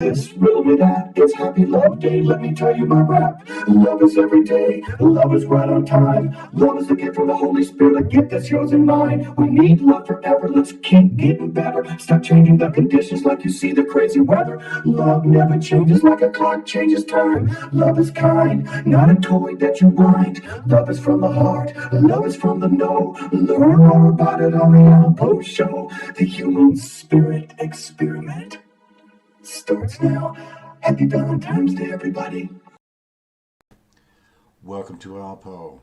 This, riddle me that, it's Happy Love Day, let me tell you my rap. Love is every day, love is right on time. Love is a gift from the Holy Spirit, a gift that's yours and mine. We need love forever, let's keep getting better. Stop changing the conditions like you see the crazy weather. Love never changes like a clock changes time. Love is kind, not a toy that you wind. Love is from the heart, love is from the know. Learn more about it on the Alpo Show. The human spirit experiment starts now. Happy Valentine's Day, everybody. Welcome to Alpo.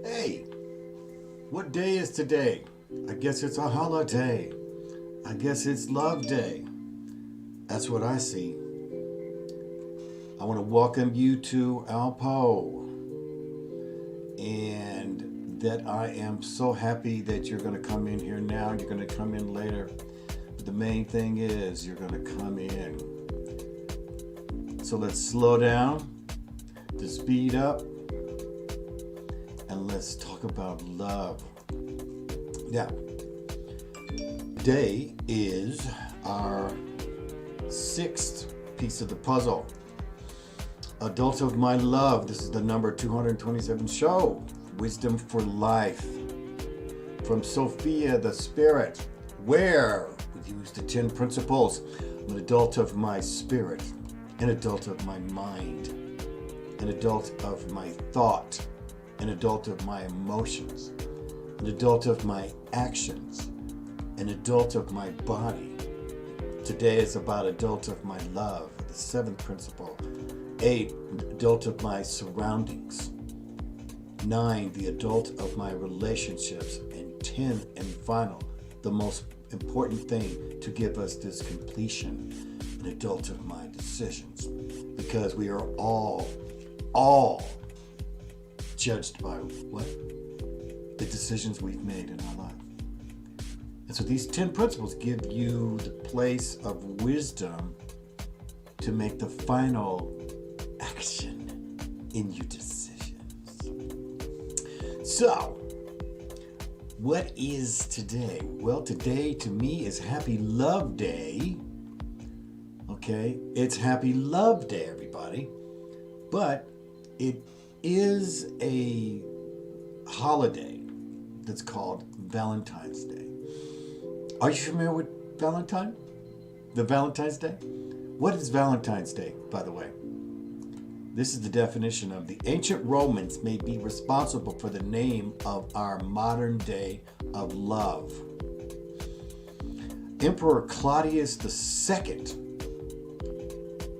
Hey, what day is today? I guess it's a holiday. I guess it's Love Day. That's what I see. I want to welcome you to Alpo. And that I am so happy that you're going to come in here now. You're going to come in later. But the main thing is you're going to come in. So let's slow down to speed up, and let's talk about love. Now, today is our sixth piece of the puzzle. Adult of My Love. This is the number 227 show. Wisdom for Life. From Sophia the Spirit, where we use the 10 principles. I'm an adult of my spirit, an adult of my mind, an adult of my thought, an adult of my emotions, an adult of my actions, an adult of my body. Today is about adult of my love, the seventh principle. 8, adult of my surroundings. 9, the adult of my relationships. And 10, and final, the most important thing to give us this completion, an adult of my decisions. Because we are all judged by what? The decisions we've made in our life. And so these 10 principles give you the place of wisdom to make the final action in your decisions. So, what is today? Well, today to me is Happy Love Day. Okay, it's Happy Love Day, everybody. But it is a holiday that's called Valentine's Day. Are you familiar with Valentine? The Valentine's Day? What is Valentine's Day, by the way? This is the definition of the ancient Romans may be responsible for the name of our modern day of love. Emperor Claudius II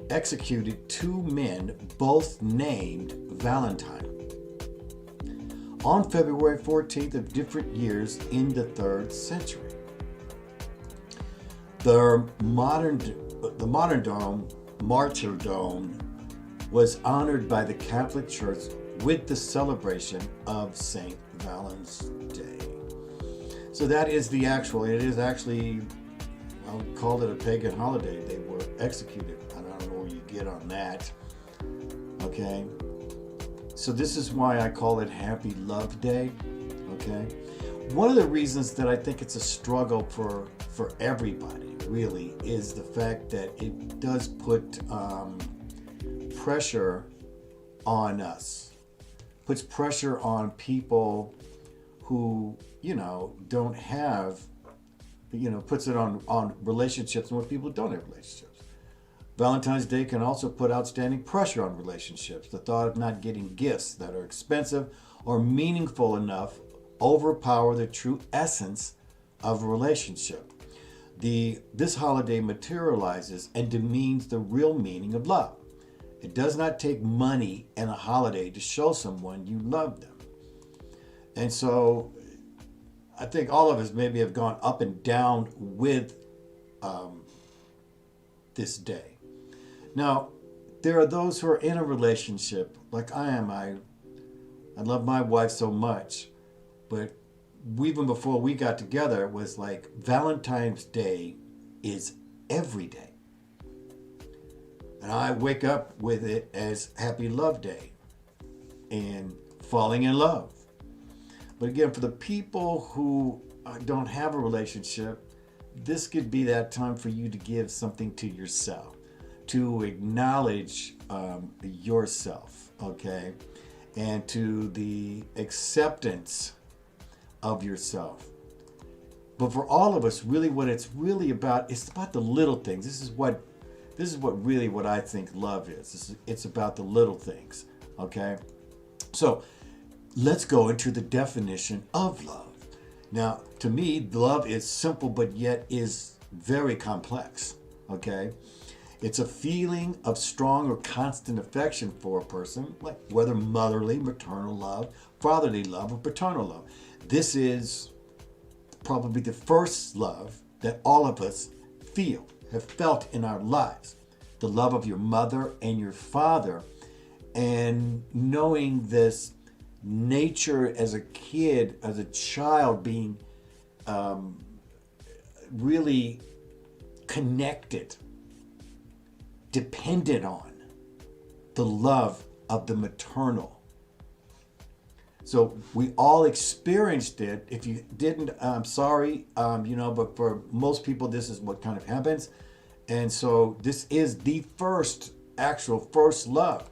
executed 2 men, both named Valentine, on February 14th of different years in the 3rd century. The martyrdom was honored by the Catholic Church with the celebration of St. Valentine's Day. So that is it is actually, I'll call it a pagan holiday. They were executed. I don't know where you get on that. Okay. So this is why I call it Happy Love Day. Okay. One of the reasons that I think it's a struggle for everybody really is the fact that it does put pressure on us. Puts pressure on people who, don't have, puts it on relationships and what people don't have relationships. Valentine's Day can also put outstanding pressure on relationships. The thought of not getting gifts that are expensive or meaningful enough overpower the true essence of a relationship. This holiday materializes and demeans the real meaning of love. It does not take money and a holiday to show someone you love them. And so I think all of us maybe have gone up and down with this day. Now, there are those who are in a relationship like I am. I love my wife so much, but even before we got together, it was like Valentine's Day is every day. And I wake up with it as Happy Love Day and falling in love. But again, for the people who don't have a relationship, this could be that time for you to give something to yourself, to acknowledge yourself, okay, and to the acceptance of yourself. But for all of us, really, what it's really about, it's about the little things. This is what really what I think love is. It's about the little things, okay? So let's go into the definition of love. Now, to me, love is simple, but yet is very complex, okay? It's a feeling of strong or constant affection for a person, like whether motherly, maternal love, fatherly love, or paternal love. This is probably the first love that all of us have felt in our lives. The love of your mother and your father, and knowing this nature as a kid, as a child, being really connected, dependent on the love of the maternal. So we all experienced it. If you didn't, I'm sorry, but for most people, this is what kind of happens. And so this is the first love.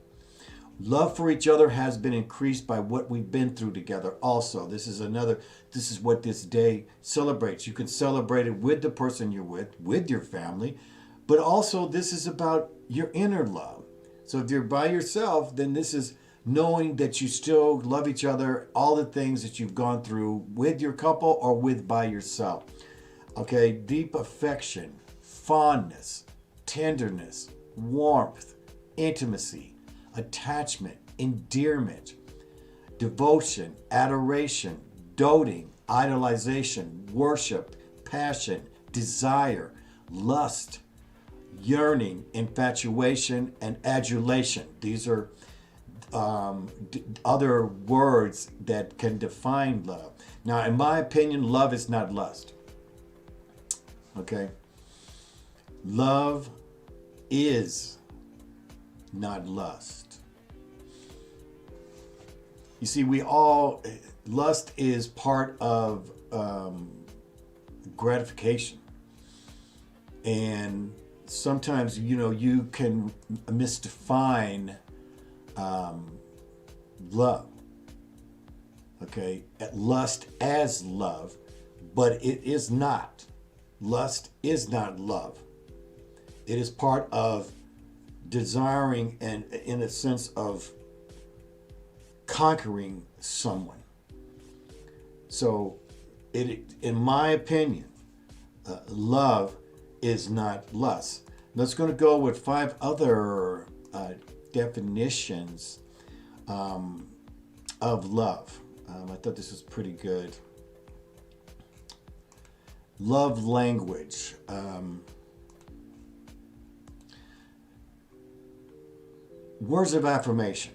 Love for each other has been increased by what we've been through together also. This is what this day celebrates. You can celebrate it with the person you're with your family, but also this is about your inner love. So if you're by yourself, then this is knowing that you still love each other, all the things that you've gone through with your couple or by yourself. Okay, deep affection, fondness, tenderness, warmth, intimacy, attachment, endearment, devotion, adoration, doting, idolization, worship, passion, desire, lust, yearning, infatuation, and adulation. These are other words that can define love. Now, in my opinion, love is not lust. Okay? Love is not lust. You see, lust is part of gratification. And sometimes, you can misdefine love. Okay? Lust as love, but it is not. Lust is not love. It is part of desiring and in a sense of conquering someone. So, in my opinion, love is not lust. Let's going to go with 5 other definitions of love. I thought this was pretty good. Love language. Words of affirmation,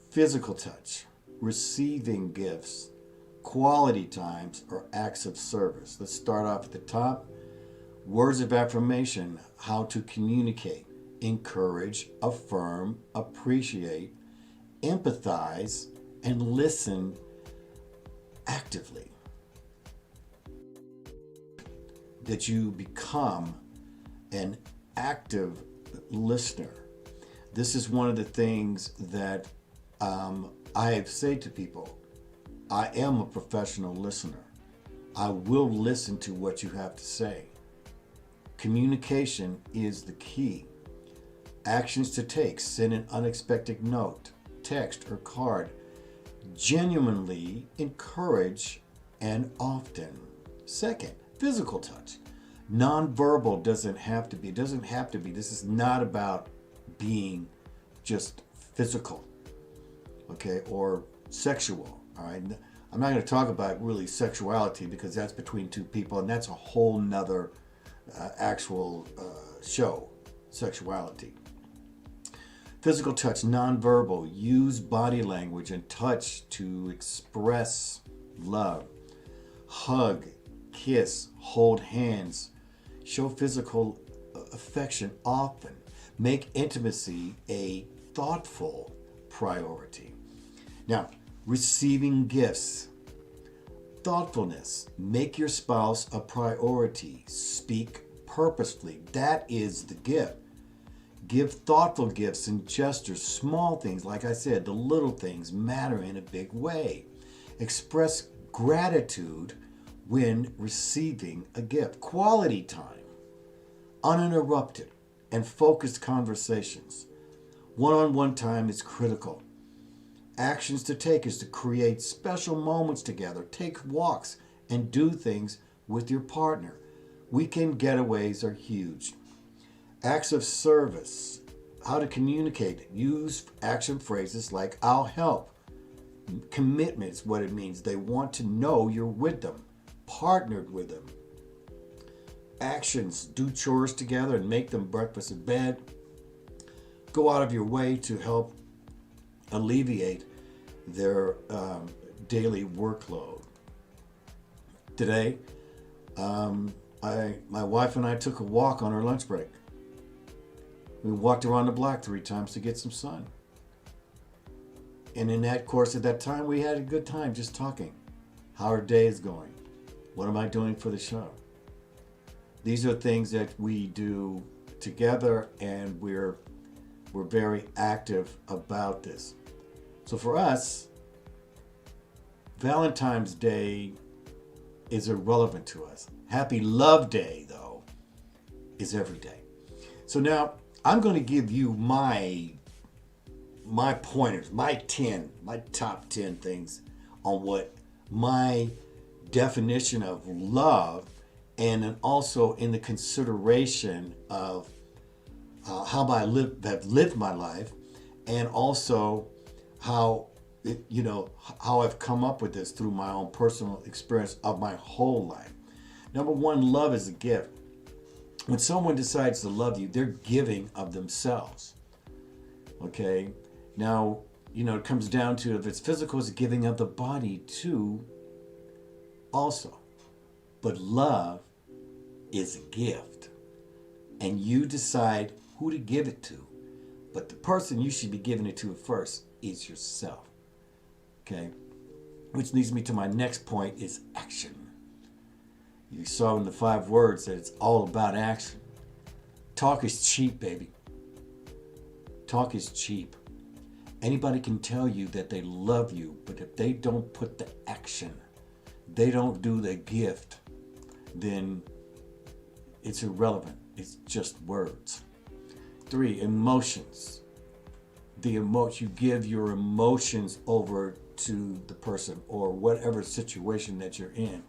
physical touch, receiving gifts, quality times, or acts of service. Let's start off at the top. Words of affirmation, how to communicate, encourage, affirm, appreciate, empathize, and listen actively. That you become an active listener. This is one of the things that I say to people. I am a professional listener. I will listen to what you have to say. Communication is the key. Actions to take: send an unexpected note, text, or card. Genuinely encourage and often. Second, physical touch. Non-verbal doesn't have to be. It doesn't have to be. This is not about being just physical, okay, or sexual, all right? I'm not going to talk about really sexuality because that's between two people, and that's a whole nother actual show, sexuality. Physical touch, nonverbal, use body language and touch to express love. Hug, kiss, hold hands, show physical affection often. Make intimacy a thoughtful priority. Now, receiving gifts. Thoughtfulness. Make your spouse a priority. Speak purposefully. That is the gift. Give thoughtful gifts and gestures. Small things, like I said, the little things matter in a big way. Express gratitude when receiving a gift. Quality time, uninterrupted, and focused conversations. One-on-one time is critical. Actions to take is to create special moments together. Take walks and do things with your partner. Weekend getaways are huge. Acts of service. How to communicate. Use action phrases like I'll help. Commitment is what it means. They want to know you're with them, partnered with them. Actions. Do chores together and make them breakfast in bed. Go out of your way to help alleviate their daily workload. Today, my wife and I took a walk on our lunch break. We walked around the block 3 times to get some sun. And in that course of that time, we had a good time just talking. How our day is going. What am I doing for the show? These are things that we do together, and we're very active about this. So for us, Valentine's Day is irrelevant to us. Happy Love Day, though, is every day. So now I'm going to give you my pointers, my top 10 things on what my definition of love, and then also in the consideration of how I have lived my life, and also how how I've come up with this through my own personal experience of my whole life. Number one, love is a gift. When someone decides to love you, they're giving of themselves. Okay? Now, it comes down to, if it's physical, it's giving of the body too also. But love is a gift. And you decide who to give it to. But the person you should be giving it to first is yourself. Okay? Which leads me to my next point, is action. You saw in the 5 words that it's all about action. Talk is cheap, baby. Talk is cheap. Anybody can tell you that they love you, but if they don't put the action, they don't do the gift, then it's irrelevant. It's just words. 3, emotions. You give your emotions over to the person or whatever situation that you're in.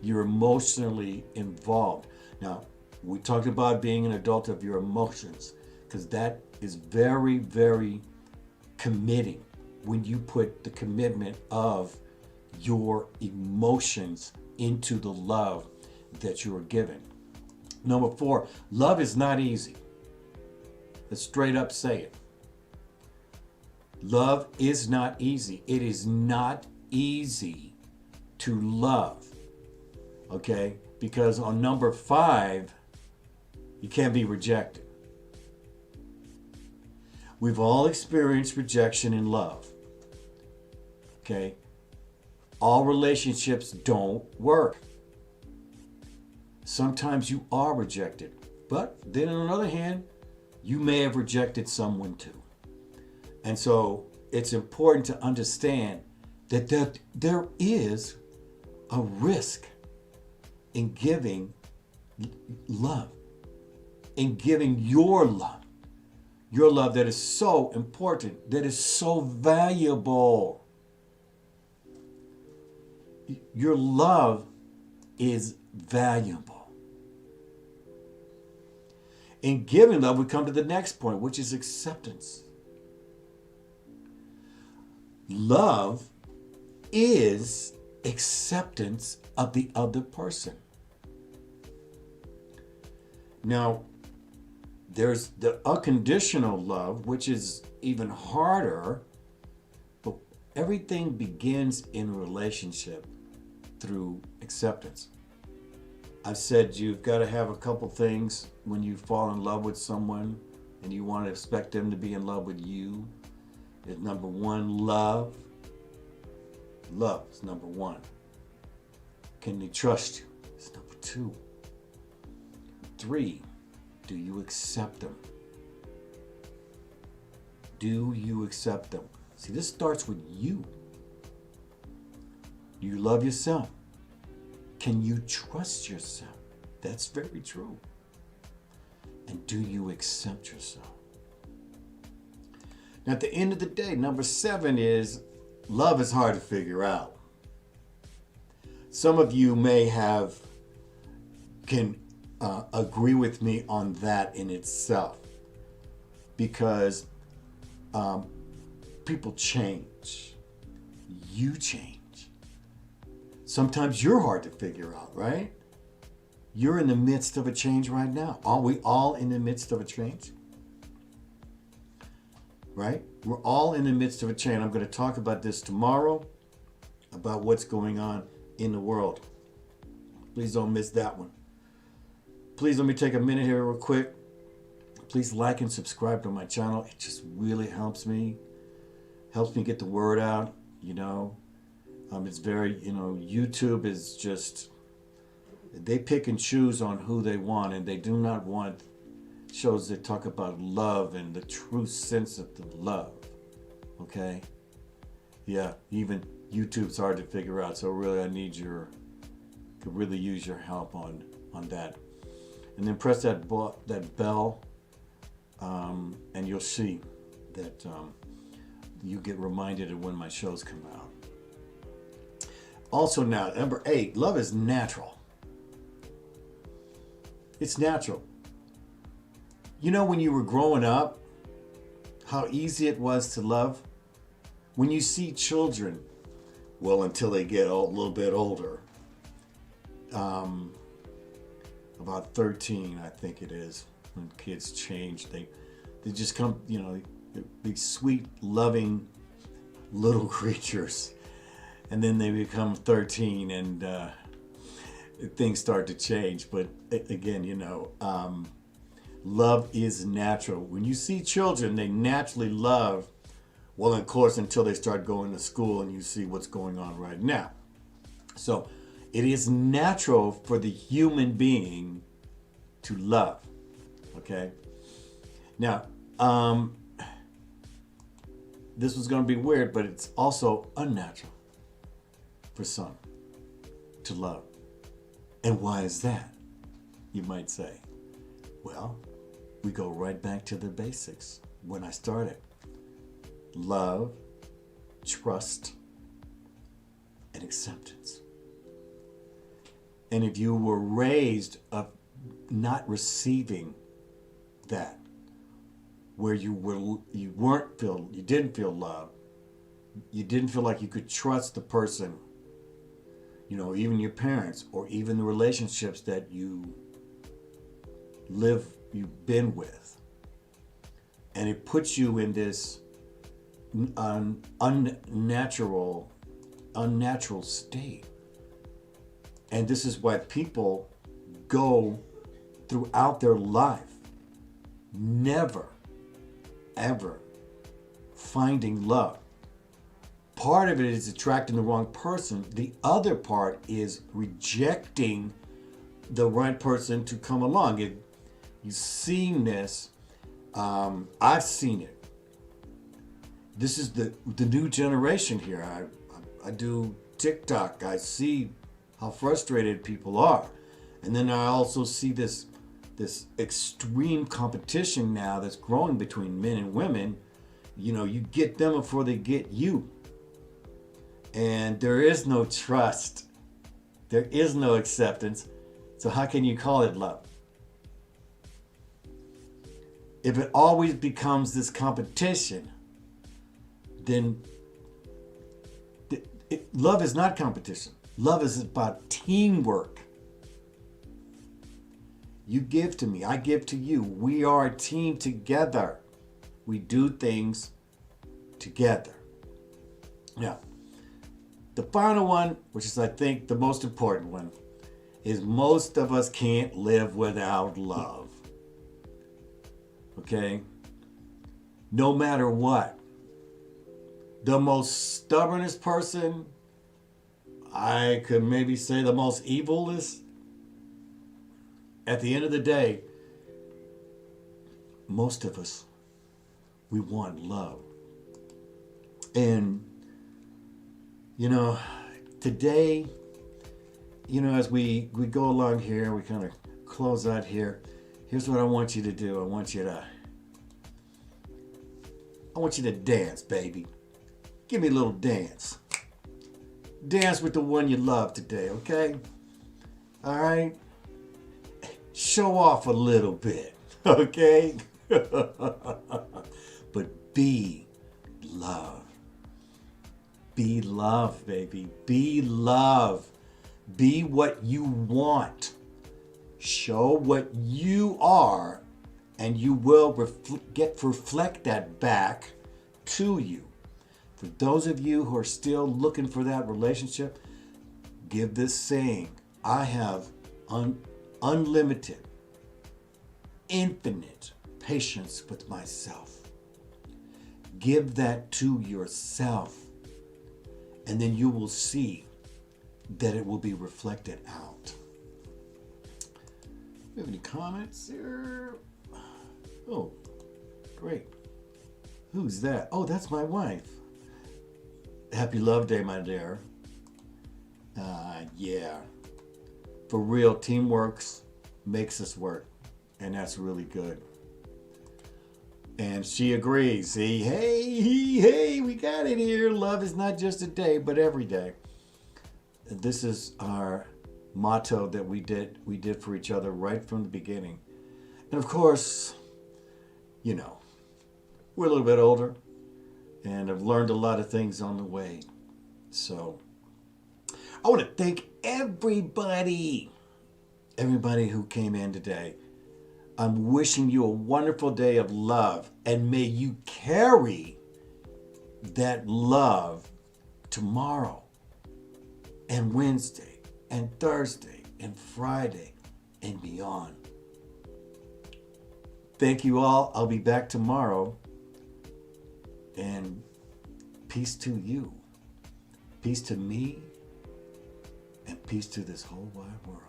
You're emotionally involved. Now, we talked about being an adult of your emotions, because that is very, very committing when you put the commitment of your emotions into the love that you are given. Number 4, love is not easy. Let's straight up say it. Love is not easy. It is not easy to love. Okay? Because on number 5, you can't be rejected. We've all experienced rejection in love. Okay? All relationships don't work. Sometimes you are rejected. But then on the other hand, you may have rejected someone too. And so it's important to understand that there is a risk in giving love, in giving your love that is so important, that is so valuable. Your love is valuable. In giving love, we come to the next point, which is acceptance. Love is acceptance of the other person. Now, there's the unconditional love, which is even harder, but everything begins in a relationship through acceptance. I've said you've got to have a couple things when you fall in love with someone and you want to expect them to be in love with you. Is number 1, love. Love is number 1. Can they trust you? That's number 2. 3, do you accept them? Do you accept them? See, this starts with you. Do you love yourself? Can you trust yourself? That's very true. And do you accept yourself? Now, at the end of the day, number 7 is love is hard to figure out. Some of you can agree with me on that in itself, because people change. You change. Sometimes you're hard to figure out, right? You're in the midst of a change right now. Aren't we all in the midst of a change? Right? We're all in the midst of a change. I'm going to talk about this tomorrow, about what's going on in the world. Please don't miss that one. Please let me take a minute here real quick. Please like and subscribe to my channel. It just really helps me get the word out, you know. It's very, YouTube is just, they pick and choose on who they want, and they do not want shows that talk about love and the true sense of the love, okay? Yeah, even YouTube's hard to figure out, so really I need could really use your help on that. And then press that bell, and you'll see that you get reminded of when my shows come out. Also now, number 8, love is natural. It's natural. You know, when you were growing up, how easy it was to love? When you see children, well, until they get a little bit older, about 13, I think it is, when kids change, they just come, these sweet, loving little creatures. And then they become 13 and things start to change. But again, love is natural. When you see children, they naturally love, well, of course, until they start going to school and you see what's going on right now. So it is natural for the human being to love, okay? Now, this was going to be weird, but it's also unnatural for some to love. And why is that, you might say? Well, we go right back to the basics when I started. Love, trust, and acceptance. And if you were raised up not receiving that, where you didn't feel love, you didn't feel like you could trust the person, even your parents, or even the relationships that you've been with. And it puts you in this unnatural state. And this is why people go throughout their life never, ever finding love. Part of it is attracting the wrong person. The other part is rejecting the right person to come along. You've seen this. I've seen it. This is the new generation here. I do TikTok. I see how frustrated people are. And then I also see this extreme competition now that's growing between men and women. You get them before they get you. And there is no trust. There is no acceptance. So how can you call it love? If it always becomes this competition, then love is not competition. Love is about teamwork. You give to me, I give to you. We are a team together. We do things together. Now, the final one, which is I think the most important one, is most of us can't live without love. Okay? No matter what. The most stubbornest person, I could maybe say the most evilest. At the end of the day, most of us, we want love. And, you know, today, you know, as we go along here, we kind of close out here. Here's what I want you to do. I want you to dance, baby. Give me a little dance. Dance with the one you love today, okay? All right? Show off a little bit, okay? But be love. Be love, baby. Be love. Be what you want. Show what you are, and you will reflect that back to you. For those of you who are still looking for that relationship, give this saying: I have unlimited, infinite patience with myself. Give that to yourself, and then you will see that it will be reflected out. We have any comments here? Oh, great. Who's that? Oh, that's my wife. Happy Love Day, my dear. Yeah. For real, teamwork makes us work. And that's really good. And she agrees. See, hey, we got it here. Love is not just a day, but every day. This is our motto that we did for each other right from the beginning. And of course, you know, we're a little bit older and I've learned a lot of things on the way. So I want to thank everybody who came in today. I'm wishing you a wonderful day of love, and may you carry that love tomorrow and Wednesday and Thursday and Friday and beyond. Thank you all. I'll be back tomorrow. And peace to you. Peace to me. And peace to this whole wide world.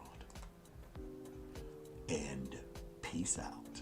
And peace out.